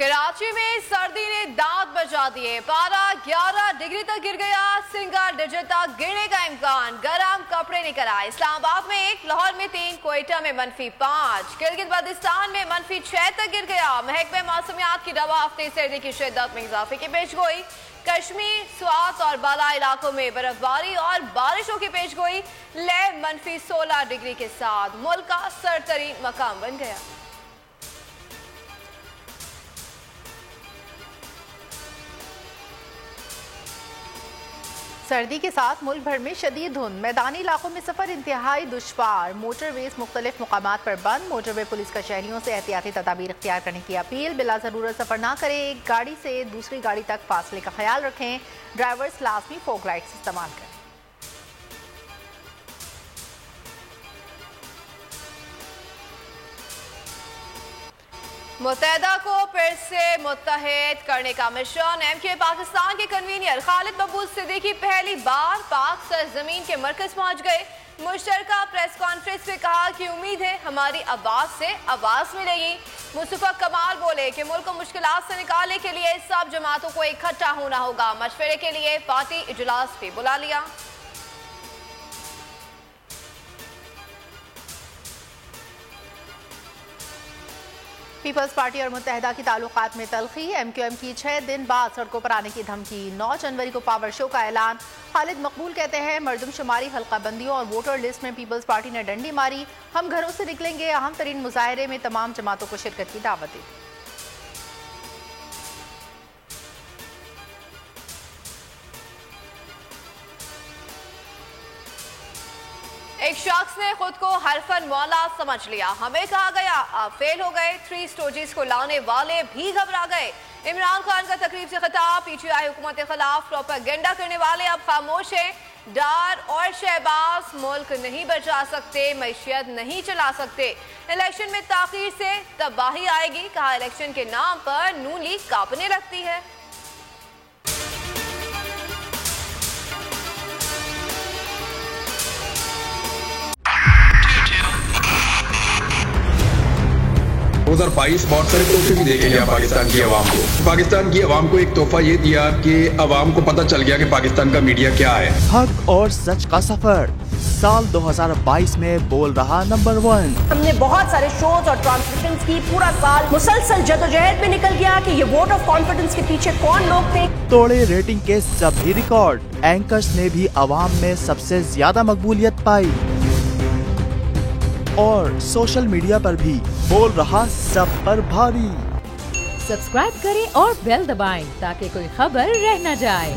कराची में सर्दी ने दांत बजा दिए। पारा 11 डिग्री तक गिर गया। सिंगल डिजिट तक गिरने का इम्कान। गर्म कपड़े लेकर आए। इस्लामाबाद में 1, लाहौर में 3, कोयटा में -5, गिलगित बल्तिस्तान में -6 तक गिर गया। महकमे मौसमियात की रवा हफ्ते सर्दी की शिद्दत में इजाफे की पेशगोई। कश्मीर, स्वात और बाला इलाकों में बर्फबारी और बारिशों की पेशगोई। लेह -16 डिग्री के साथ मुल्क का सरतरीन मकाम बन गया। सर्दी के साथ मुल्क भर में शदीद धुंध। मैदानी इलाकों में सफर इंतहाई दुश्वार। मोटरवेज मुख्तलिफ मुकामात पर बंद। मोटरवे पुलिस का शहरियों से एहतियाती तदाबीर इख्तियार करने की अपील। बिला ज़रूरत सफर ना करें। एक गाड़ी से दूसरी गाड़ी तक फासले का ख्याल रखें। ड्राइवर्स लाजमी फोक लाइट्स इस्तेमाल करें। मुत्तहदा को फिर से मुत्तहिद करने का मिशन। एमके पाकिस्तान के कन्वीनर खालिद मकबूल सिद्दीकी पहली बार पाक सरजमीन के मरकज पहुंच गए। मुश्तरका प्रेस कॉन्फ्रेंस में कहा कि उम्मीद है हमारी आवाज से आवाज मिलेगी। मुस्तफा कमाल बोले कि मुल्क को मुश्किलात से निकालने के लिए सब जमातों को इकट्ठा होना होगा। मशवरे के लिए पार्टी इजलास भी बुला लिया। पीपल्स पार्टी और मुत्तहदा की ताल्लुकात में तल्खी। MQM की 6 दिन बाद सड़कों पर आने की धमकी। 9 जनवरी को पावर शो का ऐलान। खालिद मकबूल कहते हैं मरदमशुमारी, हल्का बंदियों और वोटर लिस्ट में पीपल्स पार्टी ने डंडी मारी। हम घरों से निकलेंगे। अहम तरीन मुजाहरे में तमाम जमातों को शिरकत की दावत दी। एक शख्स ने खुद को हरफन मौला समझ लिया। हमें कहा गया आप फेल हो गए। 3 स्टोरीज को लाने वाले भी घबरा गए। इमरान खान का तकरीब से खिताब। PTI हुकूमत के खिलाफ प्रोपेगेंडा करने वाले अब खामोश हैं। डार और शहबाज मुल्क नहीं बचा सकते, मैशियत नहीं चला सकते। इलेक्शन में ताखीर से तबाही आएगी। कहा इलेक्शन के नाम पर नून लीग कांपने लगती है। बहुत सारे तोहफे भी देखे गया पाकिस्तान की आवाम को। पाकिस्तान की आवाम को एक तोहफा ये दिया कि आवाम को पता चल गया कि पाकिस्तान का मीडिया क्या है। हक और सच का सफर साल 2022 में बोल रहा नंबर 1। हमने बहुत सारे शोज और ट्रांसमिशंस की। पूरा साल मुसलसल जदोजहद में निकल गया कि ये वोट ऑफ कॉन्फिडेंस के पीछे कौन लोग थे। तोड़े रेटिंग के सभी रिकॉर्ड। एंकर्स ने भी आवाम में सबसे ज्यादा मकबूलियत पाई और सोशल मीडिया पर भी बोल रहा सब पर भारी। सब्सक्राइब करें और बेल दबाएं ताकि कोई खबर रह न जाए।